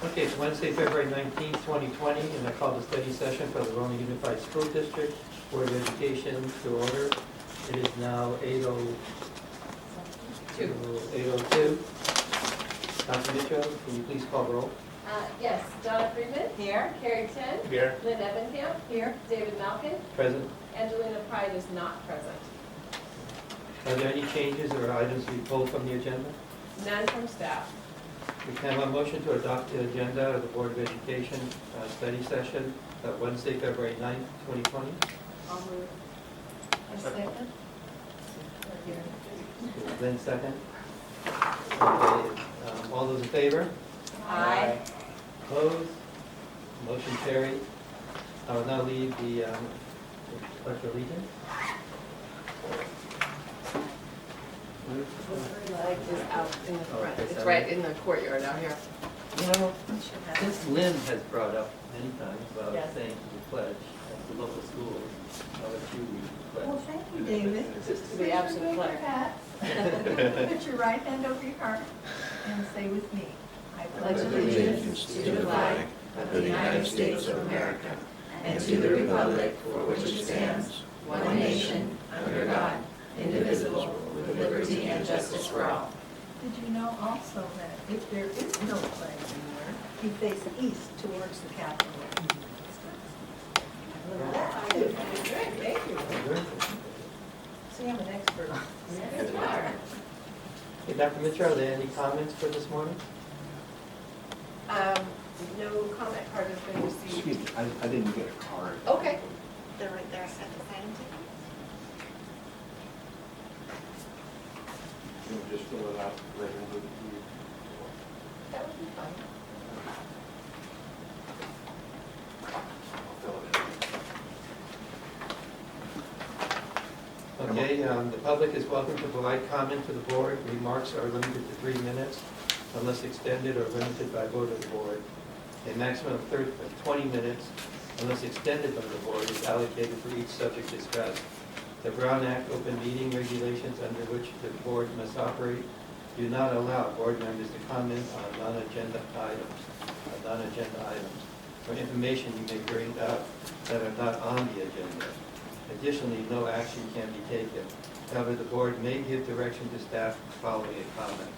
Okay, it's Wednesday, February 19th, 2020, and I call the study session for the Raleigh Unified School District Board of Education to order. It is now 8:02. Dr. Mitchell, can you please call the roll? Yes, Donna Freeman. Here. Carrie Ten. Here. Lynn Ebenkamp. Here. David Malkin. Present. Angelina Pride is not present. Are there any changes or items to be pulled from the agenda? None from staff. We can have a motion to adopt the agenda of the Board of Education study session Wednesday, February 9th, 2020. I'll move. A second. Lynn, second. Okay, all those in favor? Aye. Opposed? Motion carried. I will now lead the Pledge of Allegiance. Flag is out in the front. Okay, It's sorry. right in the courtyard out here. You know, since Lynn has brought up many times about Yes. saying the pledge at the local schools, I'll let you read the Well, pledge. thank you, David. Just to the absent flag. Put your right hand over your heart and say with me, I pledge allegiance to the flag of the United States of America and to the republic for which it stands, one nation, under God, indivisible, with liberty and justice for all. Did you know also that if there is no flag anywhere, you face east towards the Capitol? Good, thank you. See, I'm an expert on this. Yes, you are. Okay, Dr. Mitchell, are there any comments for this morning? No comment card has been received. Excuse me, I didn't get a card. Okay. They're right there at the signing table. You can just fill it out later and give it to you. That would be fine. I'll fill it in. Okay, the public is welcome to provide comment to the board. Remarks are limited to 3 minutes unless extended or limited by vote of the board. A maximum of 20 minutes unless extended by the board is allocated for each subject discussed. The Brown Act open meeting regulations under which the board must operate do not allow board members to comment on non-agenda items. For information you may bring up that are not on the agenda. Additionally, no action can be taken. However, the board may give direction to staff following a comment.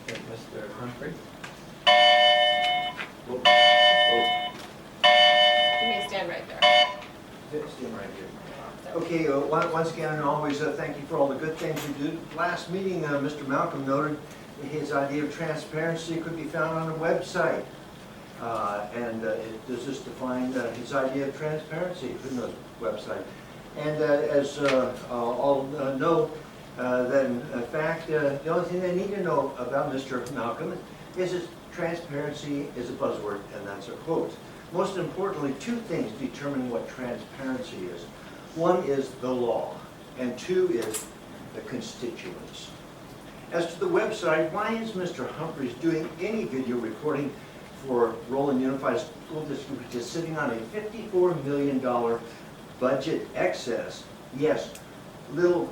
Okay, Mr. Humphrey? Oh, You may stand right there. stand right here. Okay, once again, and always thank you for all the good things you do. Last meeting, Mr. Malcolm noted his idea of transparency could be found on a website. Does this define his idea of transparency in the website? And as all know, then in fact, the only thing they need to know about Mr. Malcolm is that transparency is a buzzword, and that's a quote. Most importantly, two things determine what transparency is. One is the law, and two is the constituents. As to the website, why is Mr. Humphreys doing any video recording for Raleigh Unified School District, which is sitting on a $54 million budget excess? Yes, little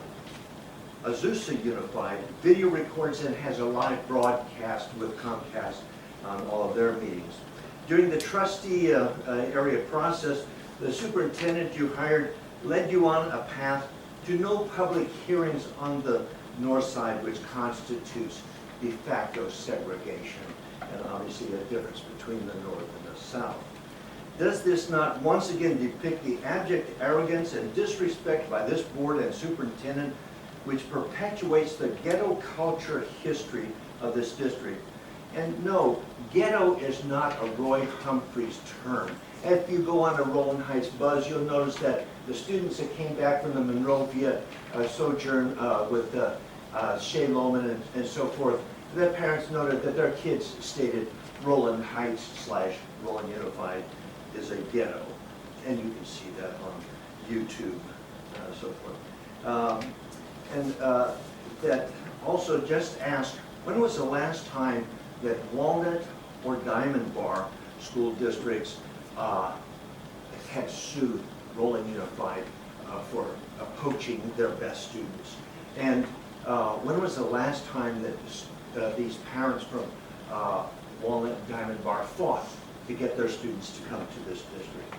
Azusa Unified video records and has a live broadcast with Comcast on all of their meetings. During the trustee area process, the superintendent you hired led you on a path to no public hearings on the north side, which constitutes de facto segregation, and obviously a difference between the north and the south. Does this not once again depict the abject arrogance and disrespect by this board and superintendent, which perpetuates the ghetto culture history of this district? And no, ghetto is not a Roy Humphreys term. If you go on a Rowland Heights buzz, you'll notice that the students that came back from the Monrovia sojourn with Shea Loman and so forth, their parents noted that their kids stated Rowland Heights / Rowland Unified is a ghetto. And you can see that on YouTube, so forth. That also just asked, when was the last time that Walnut or Diamond Bar school districts had sued Raleigh Unified for poaching their best students? And when was the last time that these parents from Walnut and Diamond Bar fought to get their students to come to this district.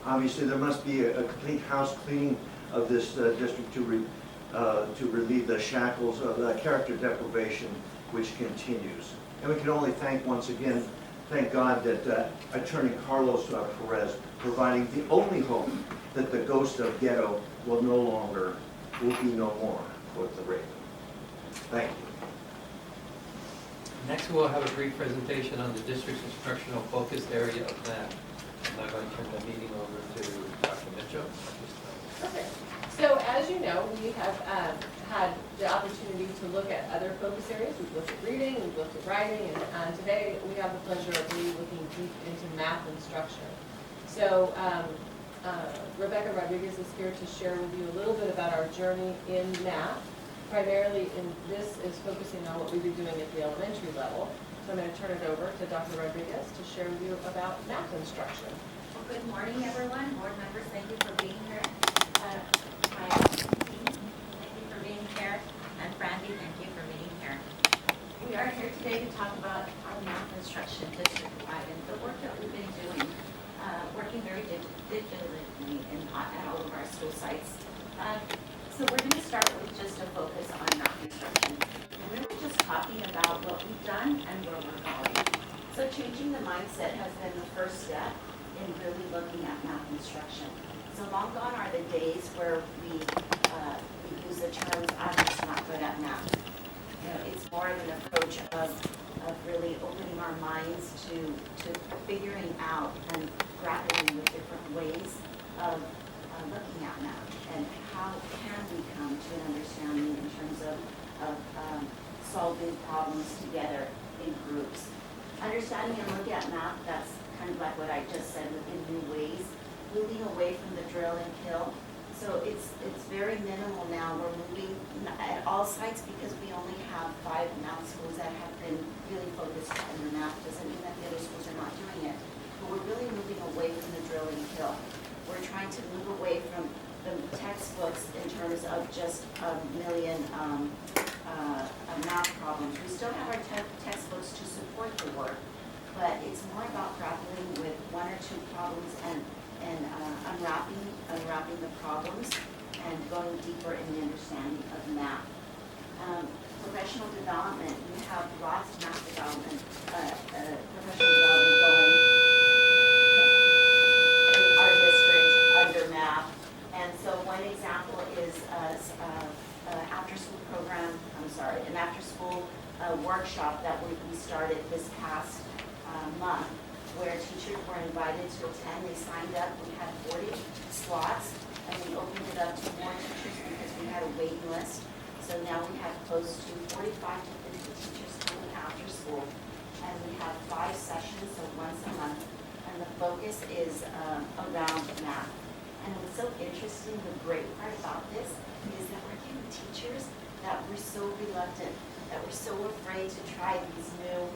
Obviously, there must be a complete house cleaning of this district to relieve the shackles of character deprivation which continues. And we can only once again, thank God that Attorney Carlos Perez providing the only hope that the ghost of ghetto will be no more, quote the Raven. Thank you. Next, we'll have a brief presentation on the district's instructional focus area of math. I'm now going to turn the meeting over to Dr. Mitchell. Okay. So as you know, we have had the opportunity to look at other focus areas. We've looked at reading, we've looked at writing, and today we have the pleasure of really looking deep into math instruction. So Rebecca Rodriguez is here to share with you a little bit about our journey in math. Primarily, this is focusing on what we've been doing at the elementary level. So I'm going to turn it over to Dr. Rodriguez to share with you about math instruction. Well, good morning, everyone. Board members, thank you for being here. My team, thank you for being here. And Brandy, thank you for being here. We are here today to talk about our math instruction district-wide and the work that we've been doing, working very diligently at all of our school sites. So we're going to start with just a focus on math instruction. And really just talking about what we've done and where we're going. So changing the mindset has been the first step in really looking at math instruction. So long gone are the days where we use the terms, I'm just not good at math. You know, it's more of an approach of really opening our minds to figuring out and grappling with different ways of looking at math and how can we come to an understanding in terms of solving problems together in groups. Understanding and looking at math, that's kind of like what I just said, in new ways, moving away from the drill and kill. So it's very minimal now. We're moving at all sites because we only have 5 math schools that have been really focused on the math. Doesn't mean that the other schools are not doing it, but we're really moving away from the drill and kill. We're trying to move away from the textbooks in terms of just a million math problems. We still have our textbooks to support the work, but it's more about grappling with 1 or 2 problems and unwrapping the problems and going deeper in the understanding of math. Professional development, we have lots of math development, professional development going in our district under math. And so one example is after-school program, an after-school workshop that we started this past month, where teachers were invited to attend. They signed up. We had 40 slots, and we opened it up to more teachers because we had a waiting list. So now we have close to 45 to 50 teachers coming after school, and we have 5 sessions, so once a month, and the focus is around math. And what's so interesting, the great part about this is that we're getting teachers that were so reluctant, that were so afraid to try these new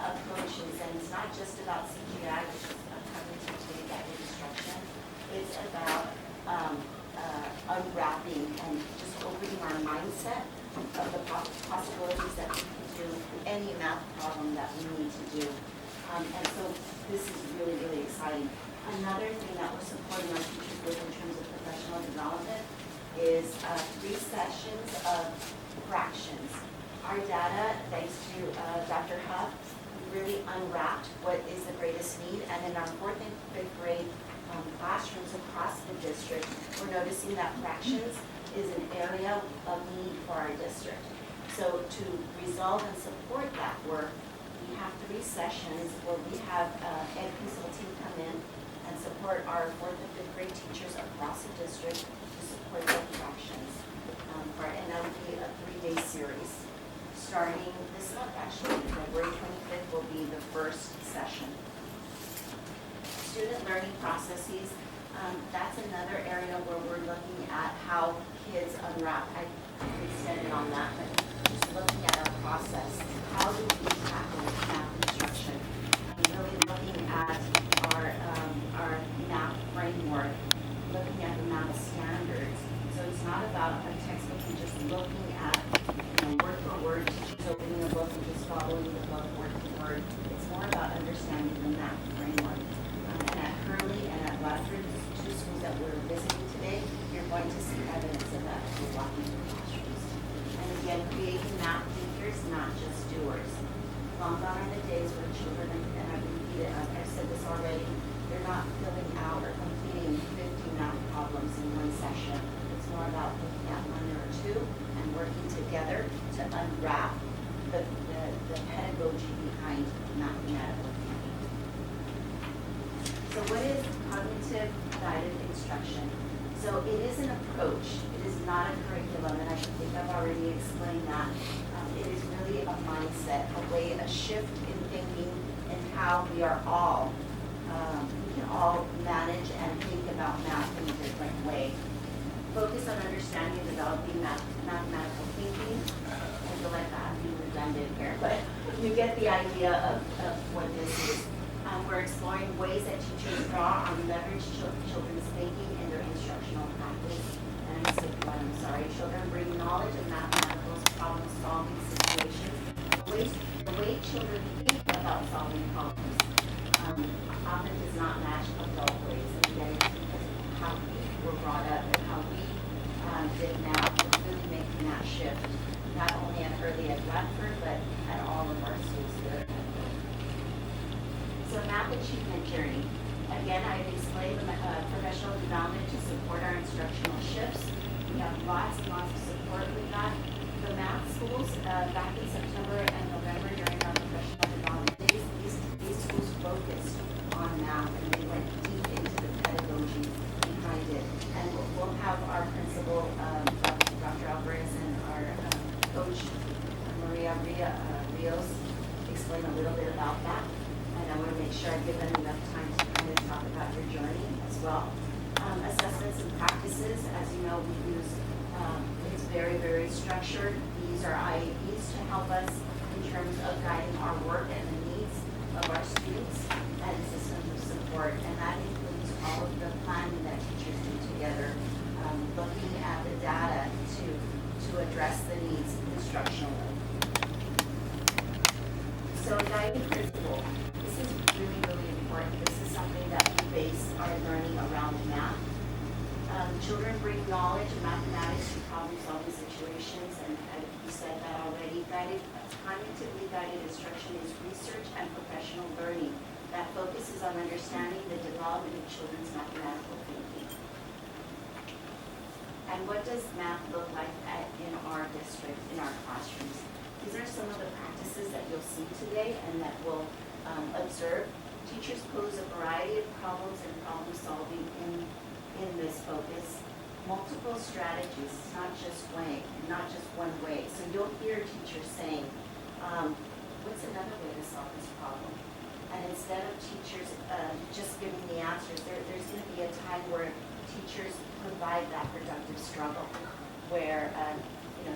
approaches. And it's not just about CGI, which is cognitive guided instruction. It's about unwrapping and just opening our mindset of the possibilities that we can do any math problem that we need to do. And so this is really, really exciting. Another thing that we're supporting our teachers with in terms of professional development is 3 sessions of fractions. Our data, thanks to Dr. Huff, really unwrapped what is the greatest need. And in our 4th and 5th grade classrooms across the district, we're noticing that fractions is an area of need for our district. So to resolve and support that work, we have 3 sessions where we have Ed Consulting come in and support our 4th and 5th grade teachers across the district to support their fractions. And that will be a 3-day series. Starting this month, actually, February 25th will be the first session. Student learning processes, that's another area where we're looking at how kids unwrap. I extended on that, but just looking at our process. How do we tackle math instruction? Really looking at our math framework, looking at the math standards. So it's not about a textbook and just looking at word for word, teachers opening a book and following the book word for word. It's more about understanding the math framework. And at Hurley and at Bradford, two schools that we're visiting today, you're going to see evidence of that as we're walking through classrooms. And again, creating math thinkers, not just doers. Long gone are the days where children, and I repeat it, I've said this already, they're not filling out or completing 50 math problems in one session. It's more about looking at one or two and working together to unwrap the pedagogy behind mathematical thinking. So what is cognitive guided instruction? So it is an approach. It is not a curriculum, and I think I've already explained that. It is really a mindset, a shift in thinking and how we are all, we can all manage and think about math in a different way. Focus on understanding and developing mathematical thinking. I feel like I'm being redundant here, but you get the idea of what this is. We're exploring ways that teachers draw on leverage children's thinking in their instructional practice. And I'm sorry, children bring knowledge of mathematical problem-solving situations. The way children think about solving problems often does not match adult ways. And again, it's because of how we were brought up and how we did math. We're really making that shift, not only at Hurley at Bradford, but at all of our schools here at Hurley. So math achievement journey. Again, I've explained the professional development to support our instructional shifts. We have lots and lots of support. We got the math schools back in September and November during our professional development days. These schools focused on math and they went deep into the pedagogy behind it. And we'll have our principal, Dr. Alvarez, and our coach, Maria Rios, explain a little bit about that. And I want to make sure I give them enough time to kind of talk about your journey as well. Assessments and practices, as you know, we use, it's very, very structured. These are IEPs to help us in terms of guiding our work and the needs of our students and systems of support. And that includes all of the planning that teachers do together, looking at the data to address the needs instructionally. So guiding principle. This is really, really important. This is something that we base our learning around math. Children bring knowledge of mathematics to problem-solving situations, and we said that already. Cognitively guided instruction is research and professional learning that focuses on understanding the development of children's mathematical thinking. And what does math look like in our district, in our classrooms? These are some of the practices that you'll see today and that we'll observe. Teachers pose a variety of problems and problem solving in this focus. Multiple strategies, not just one way. So you'll hear teachers saying, what's another way to solve this problem? And instead of teachers just giving the answers, there's going to be a time where teachers provide that productive struggle, where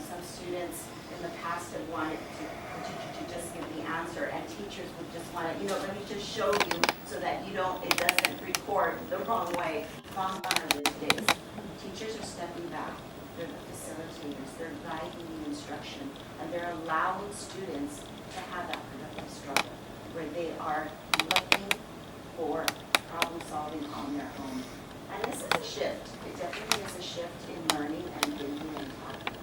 some students in the past have wanted the teacher to just give the answer, and teachers would just want to, let me just show you so that it doesn't record the wrong way. Long gone are those days. Teachers are stepping back. They're the facilitators. They're guiding the instruction, and they're allowing students to have that productive struggle, where they are looking for problem solving on their own. And this is a shift. It definitely is a shift in learning and thinking and talking.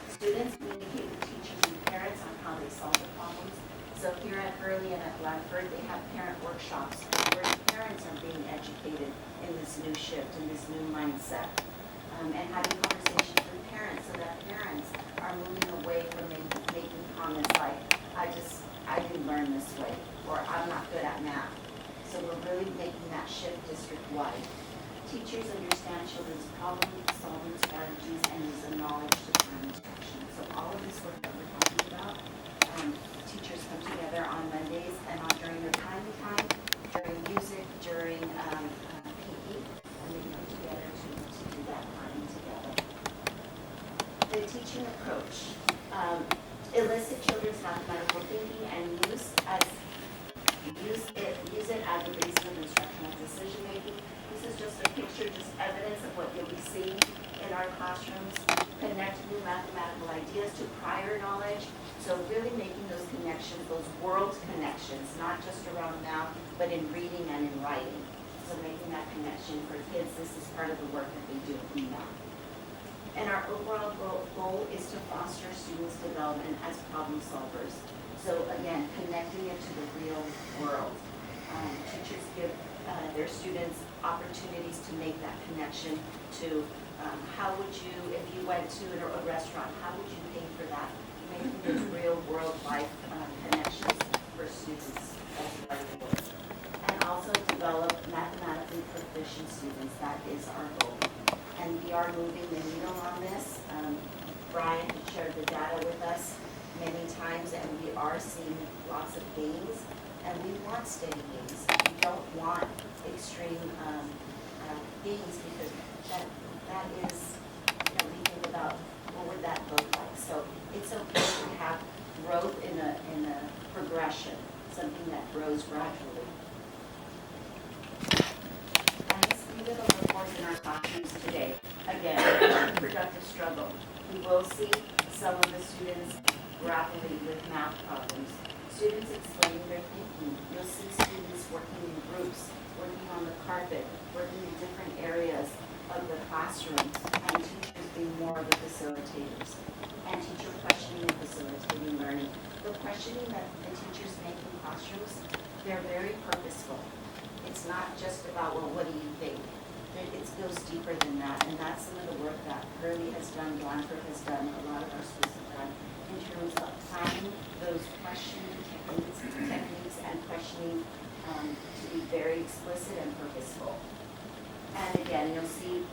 Students communicate with teachers and parents on how they solve the problems. So here at Hurley and at Bradford, they have parent workshops where the parents are being educated in this new shift, in this new mindset, and having conversations with parents so that parents are moving away from making comments like, I didn't learn this way, or I'm not good at math. So we're really making that shift district-wide. Teachers understand children's problem-solving strategies and use the knowledge to plan instruction. So all of this work that we're talking about, teachers come together on Mondays and during their time, during music, during PE, and they come together to do that planning together. The teaching approach. Elicit children's mathematical thinking and use it as a basis of instructional decision making. This is just a picture, just evidence of what you'll be seeing in our classrooms. connect new mathematical ideas to prior knowledge. So really making those connections, those world connections, not just around math, but in reading and in writing. So making that connection for kids, this is part of the work that they do in math. And our overall goal is to foster students' development as problem solvers. So again, connecting it to the real world. Teachers give their students opportunities to make that connection to how would you, if you went to a restaurant, how would you pay for that? Making those real world life connections for students as part of the work. And also develop mathematically proficient students. That is our goal. And we are moving the needle on this. Brian shared the data with us many times, and we are seeing lots of gains. And we want steady gains. We don't want extreme gains, because that is, we think about what would that look like. So it's okay to have growth in a progression, something that grows gradually. And let's see little reports in our classrooms today. Again, productive struggle. We will see some of the students grappling with math problems. Students explaining their thinking. You'll see students working in groups, working on the carpet, working in different areas of the classroom, and teachers being more of the facilitators. And teacher questioning and facilitating learning. The questioning that the teachers make in classrooms, they're very purposeful. It's not just about, well, what do you think? It goes deeper than that, and that's some of the work that Hurley has done, Blanford has done, a lot of our schools have done, in terms of applying those questioning techniques and questioning to be very explicit and purposeful. And again, you'll see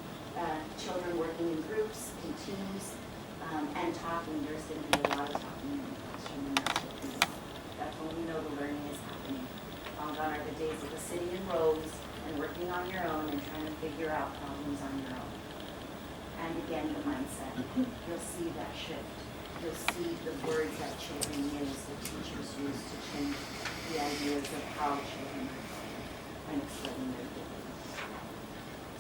children working in groups, in teams, and talking. There's going to be a lot of talking in the classroom, and that's what we want. That's when we know the learning is happening. Long gone are the days of the sitting in rows and working on your own and trying to figure out problems on your own. And again, the mindset. You'll see that shift. You'll see the words that children use, the teachers use to change the ideas of how children are taught and explaining their thinking.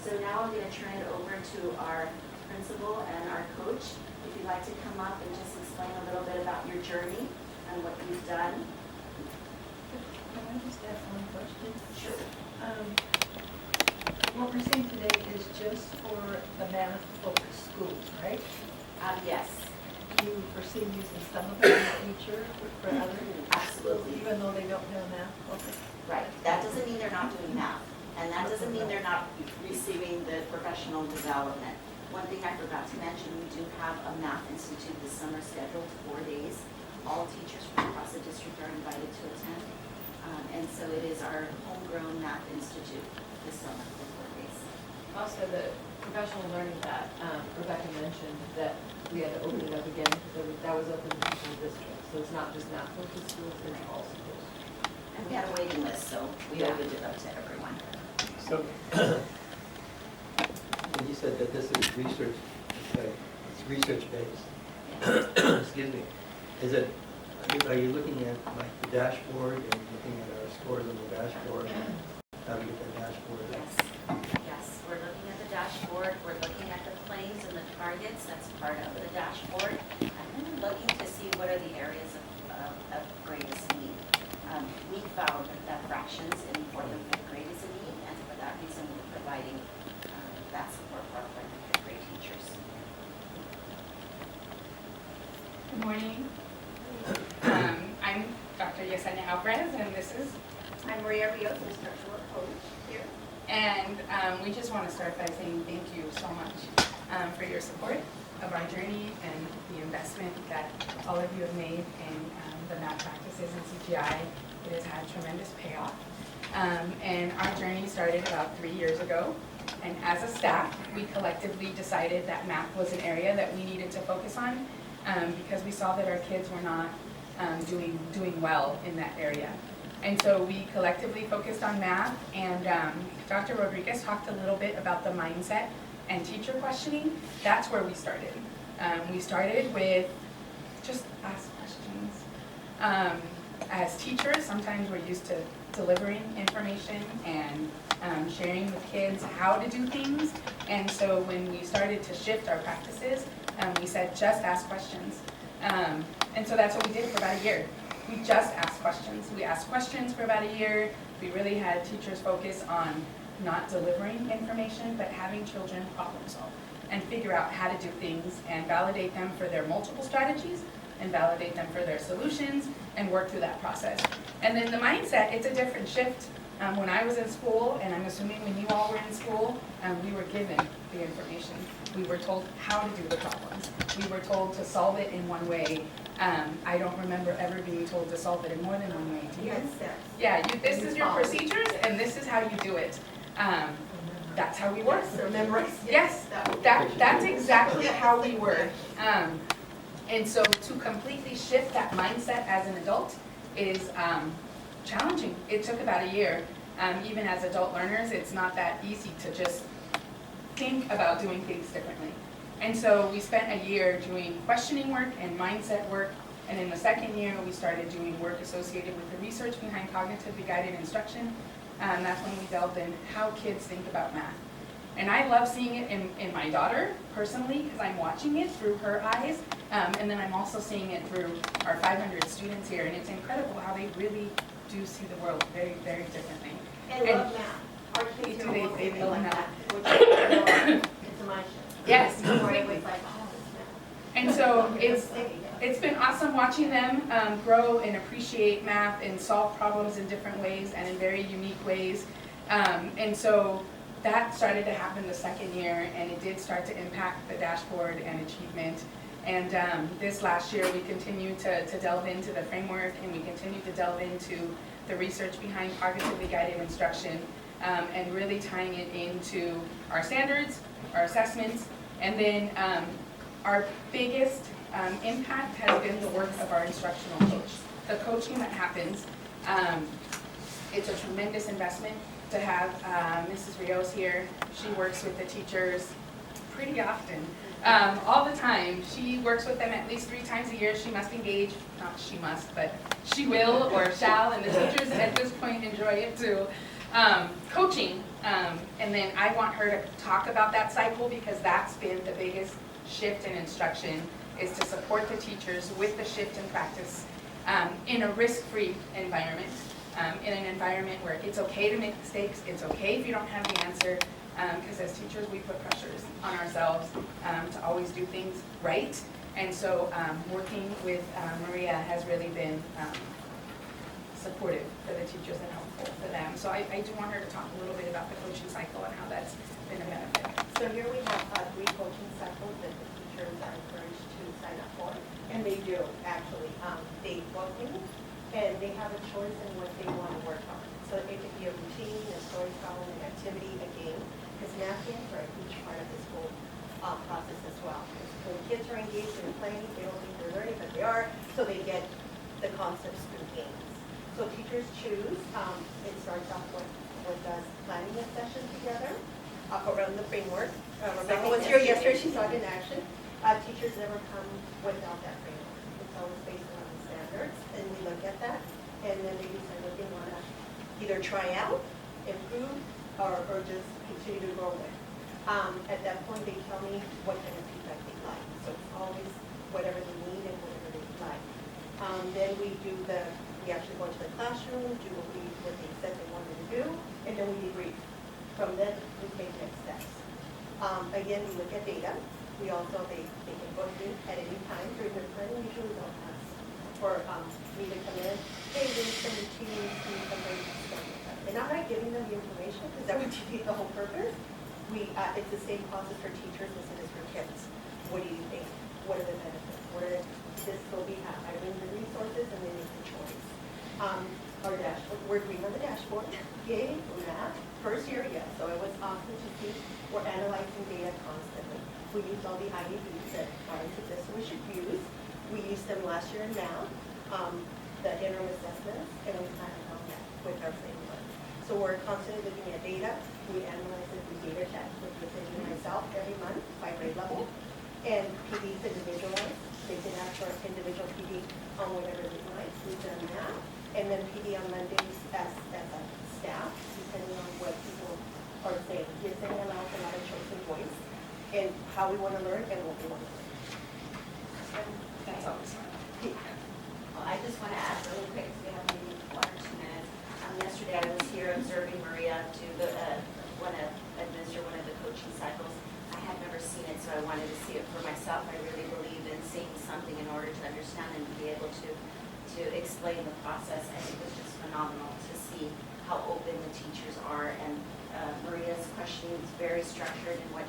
So now I'm going to turn it over to our principal and our coach. If you'd like to come up and just explain a little bit about your journey and what you've done. Can I just ask one question? Sure. What we're seeing today is just for the math-focused schools, right? Yes. Do you foresee using some of it in the future for others? Absolutely. Even though they don't know math? Okay. Right. That doesn't mean they're not doing math. And that doesn't mean they're not receiving the professional development. One thing I forgot to mention, we do have a math institute this summer scheduled 4 days. All teachers from across the district are invited to attend. And so it is our homegrown math institute this summer for 4 days. Also, the professional learning that Rebecca mentioned, that we had to open it up again, because that was open to the whole district. So it's not just math-focused schools, it's all schools. And we had a waiting list, so we opened it up to everyone. So, when you said that this is research, it's research-based, excuse me, is it, are you looking at like the dashboard and looking at our scores on the dashboard? How do we get the dashboard? Yes, yes, we're looking at the dashboard, we're looking at the claims and the targets, that's part of the dashboard, and then we're looking to see what are the areas of greatest need. We found that fractions in 4th and 5th grade is a need, and for that reason we're providing that support for our 4th and 5th grade teachers. Good morning. I'm Dr. Yesenia Alvarez, and this is, I'm Maria Rios, instructional coach here. and we just want to start by saying thank you so much for your support of our journey and the investment that all of you have made in the math practices in CGI. It has had tremendous payoff. And our journey started about 3 years ago. And as a staff, we collectively decided that math was an area that we needed to focus on because we saw that our kids were not doing well in that area. And so we collectively focused on math, and Dr. Rodriguez talked a little bit about the mindset and teacher questioning. That's where we started. We started with just ask questions. as teachers, sometimes we're used to delivering information and sharing with kids how to do things. And so when we started to shift our practices, we said, just ask questions. And so that's what we did for about a year. We just asked questions. We asked questions for about a year. We really had teachers focus on not delivering information, but having children problem solve and figure out how to do things and validate them for their multiple strategies and validate them for their solutions and work through that process. And then the mindset, it's a different shift. When I was in school, and I'm assuming when you all were in school, we were given the information. We were told how to do the problems. We were told to solve it in one way. I don't remember ever being told to solve it in more than one way. Do you? Yeah, this is your procedures and this is how you do it. That's how we were. Yes, that's exactly how we were. And so to completely shift that mindset as an adult is challenging. It took about a year. Even as adult learners, it's not that easy to just think about doing things differently. And so we spent a year doing questioning work and mindset work. And in the second year, we started doing work associated with the research behind cognitively guided instruction. That's when we delved in how kids think about math. And I love seeing it in my daughter, personally, because I'm watching it through her eyes. And then I'm also seeing it through our 500 students here. And it's incredible how they really do see the world very, very differently. And love math. Our kids are more they love math. which it's a mind shift. Yes. Before it was like, oh, it's math. And so it's been awesome watching them grow and appreciate math and solve problems in different ways and in very unique ways. And so that started to happen the second year, and it did start to impact the dashboard and achievement. And this last year, we continued to delve into the framework, and we continued to delve into the research behind cognitively guided instruction, and really tying it into our standards, our assessments, and then our biggest impact has been the work of our instructional coach. The coaching that happens, it's a tremendous investment to have Mrs. Rios here. She works with the teachers pretty often, all the time. She works with them at least 3 times a year. She must engage, not she must, but she will or shall, and the teachers at this point enjoy it too. Coaching, and then I want her to talk about that cycle because that's been the biggest shift in instruction, is to support the teachers with the shift in practice in a risk-free environment, in an environment where it's okay to make mistakes, it's okay if you don't have the answer, because as teachers we put pressures on ourselves to always do things right. And so working with Maria has really been supportive for the teachers and helpful for them. So I do want her to talk a little bit about the coaching cycle and how that's been a benefit. So here we have 3 coaching cycles that the teachers are encouraged to sign up for, and they do actually. They book in, and they have a choice in what they want to work on. So it could be a routine, a storytelling, an activity, a game, because math games are a huge part of this whole process as well. So when kids are engaged in playing, they don't think they're learning, but they are, so they get the concepts through games. So teachers choose. It starts off with us planning a session together around the framework. Rebecca was here yesterday, she saw it in action. Teachers never come without that framework. It's always based on the standards, and we look at that, and then they decide what they want to either try out, improve, or just continue to grow with. At that point, they tell me what kind of feedback they like. So it's always whatever they need and whatever they like. Then we actually go into the classroom, do what they said they wanted to do, and then we debrief. From then, we take next steps. Again, we look at data. We also, they can go through at any time during their planning, usually they'll ask for me to come in, hey, we need some routines, we need some breaks, stuff like that. And I'm not giving them the information because that would defeat the whole purpose. It's the same process for teachers as it is for kids. What do you think? What are the benefits? This is what we have. I bring the resources and they make the choice. Our dashboard, we're green on the dashboard. Yay, math. First year, yes. So it was awesome to see we're analyzing data constantly. We used all the IEPs that prior to this we should use. We used them last year in math, the interim assessments, and we kind of found that with our framework. So we're constantly looking at data. We analyze it through data checks with Cindy and myself every month by grade level. And PDs individualized. They can ask for individual PD on whatever they like. We've done that. and then PD on Mondays as a staff, depending on what people are saying. You're saying allows a lot of choice and voice, and how we want to learn and what we want to learn. That's always fun. Well, I just want to add really quick, because we have maybe 1 or 2 minutes. Yesterday, I was here observing Maria administer one of the coaching cycles. I had never seen it, so I wanted to see it for myself. I really believe in seeing something in order to understand and be able to explain the process. And it was just phenomenal to see how open the teachers are. And Maria's questioning is very structured in what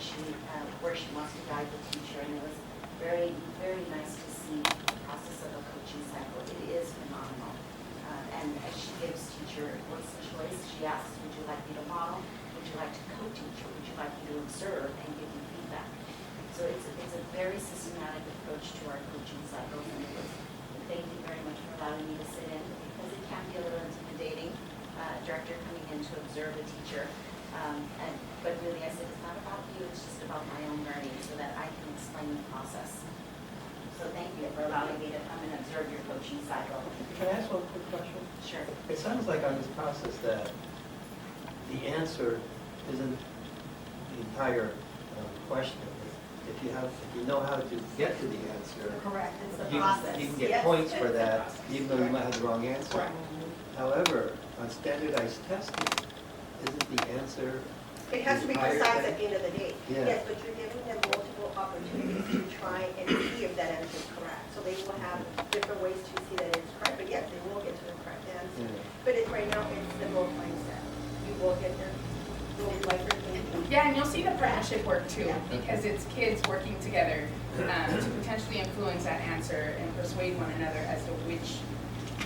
where she wants to guide the teacher. And it was very, very nice to see the process of a coaching cycle. It is phenomenal. And as she gives teacher what's the choice, she asks, would you like me to model? Would you like to co-teach? Or would you like me to observe and give you feedback? So it's a very systematic approach to our coaching cycles. And it was, thank you very much for allowing me to sit in, because it can be a little intimidating, director coming in to observe a teacher. But really, I said, it's not about you, it's just about my own learning so that I can explain the process. So thank you for allowing me to come and observe your coaching cycle. Can I ask one quick question? Sure. It sounds like on this process that the answer isn't the entire question. If you know how to get to the answer, Correct, it's the you process. can get Yes. points for that, even though you might have the wrong answer. Correct. However, on standardized testing, isn't the answer It has to be higher precise than- at the end of the day. Yeah. Yes, but you're giving them multiple opportunities to try and see if that answer is correct. So they will have different ways to see that it's correct, but yes, they will get to the correct answer. Yeah. But right now, it's the growth mindset. You will get there. You'll like your thinking. Yeah, and you'll see the partnership work too, Yeah. because it's kids working together to potentially influence that answer and persuade one another as to which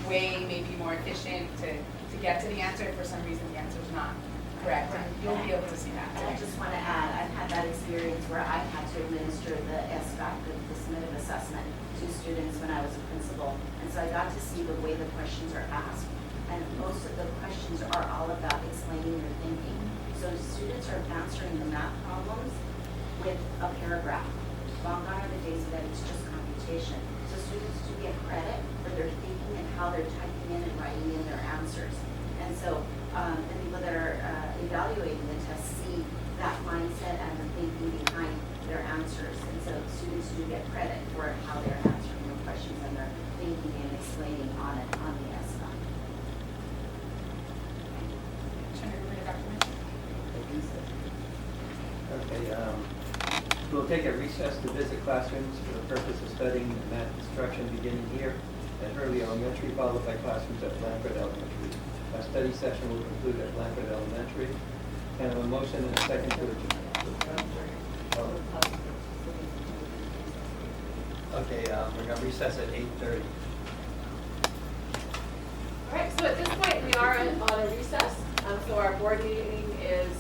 way may be more efficient to get to the answer. If for some reason the answer is not correct, and you'll be able to see that. And I just want to add, I've had that experience where I had to administer the SBAC, the summative assessment, to students when I was a principal. And so I got to see the way the questions are asked. And most of the questions are all about explaining your thinking. So students are answering the math problems with a paragraph. Long gone are the days that it's just computation. So students do get credit for their thinking and how they're typing in and writing in their answers. And so the people that are evaluating the test see that mindset and the thinking behind their answers. And so students do get credit for how they're answering the questions and their thinking and explaining on the SBAC. Should I read it, Dr. Mitchell? Okay, we'll take a recess to visit classrooms for the purpose of studying math instruction beginning here at Hurley Elementary, followed by classrooms at Blanford Elementary. Our study session will conclude at Blanford Elementary. Can I have a motion and a second to adjourn? Okay, we're going to recess at 8:30. All right, so at this point, we are on a recess. So our board meeting is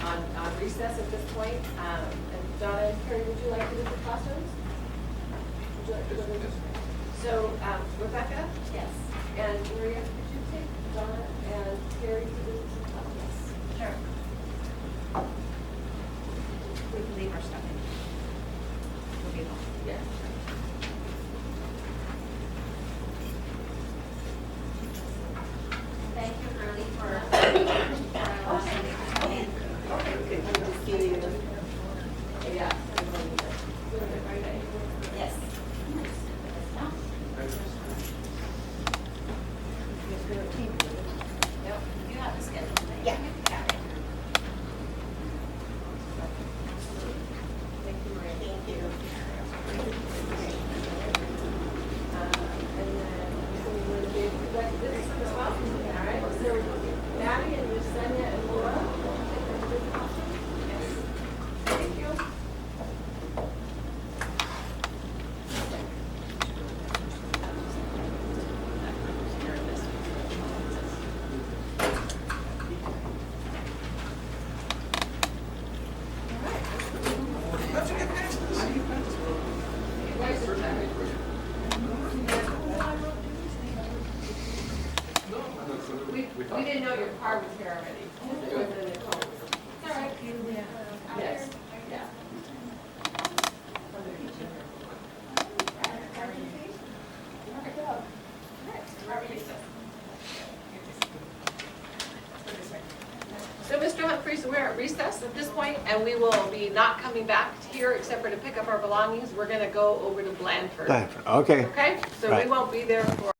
on recess at this point. And Donna and Carrie, would you like to visit classrooms? Would you like to go visit? So Rebecca Yes. and Maria, could you take Donna and Carrie to visit some classrooms? Sure. We can leave our stuff in. We'll be home. Yes. Thank you, Hurley, for allowing me to come in. Good to see you. Yeah. Yes. Yep. You have a schedule today? Yeah. Thank you, Maria. Thank you. And then, so we would be, like, this as well? All right, so Maddie and Yesenia and Laura. Yes. Thank you. We didn't know your car was here already. It was in the phone. It's all right. Yes, yeah. Okay. Next, our recess. So we're at recess at this point, and we will be not coming back here except for to pick up our belongings. We're gonna go over to Blandford. Okay. Okay? So we Right. won't be there for